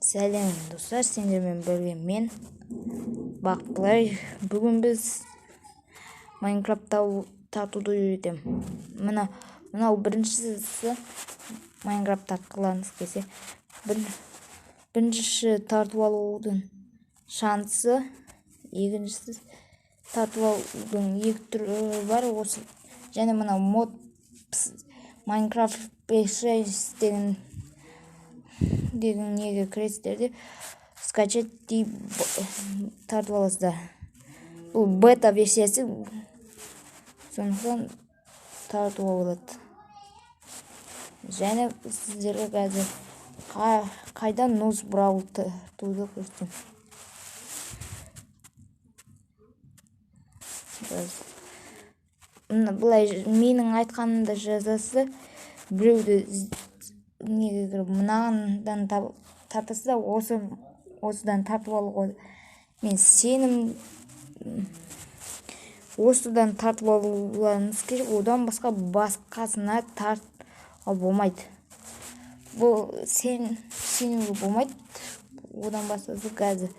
Сәлем достар, сендермен бірге мен Бақтылай. Бүгін біз Майнкрафт тартуды үйретем. Мынау біріншісі Майнкрафт тартқыларыңыз келсе, бірінші тартып алудың шансы, екіншісі тартып алудың екі түрі бар. Осы және мынау мод Майнкрафт 5.6 деген неге кіресіздерде скачать дейіп тартып аласыздар. Бұл бета версиясы, сондықтан тартуға болады. Және сіздерге қазір қайдан Nuz Brawl тартуды көрсетем. Бұлай менің айтқанымды жазасы, біреуді неге кіріп мынаған тартасы да осыдан тартып алуға. Мен сенім осыдан тартып алуларыңыз керек, одан басқасына тартуға болмайды. Бұл сенімге болмайды. Одан басқасы қазір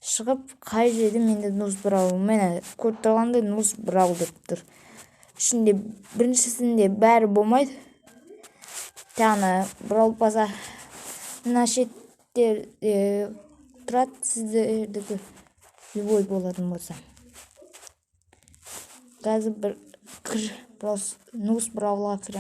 шығып қай жерде менде Nuz Brawl, мені көріп тұрғанда Nuz Brawl деп тұр. Ішінде біріншісінде бәрі болмайды. Тағы Brawl Pass мына шетте тұрады, сіздердікі любой болатын болса. Қазір бір Nuz Brawlға кіремін.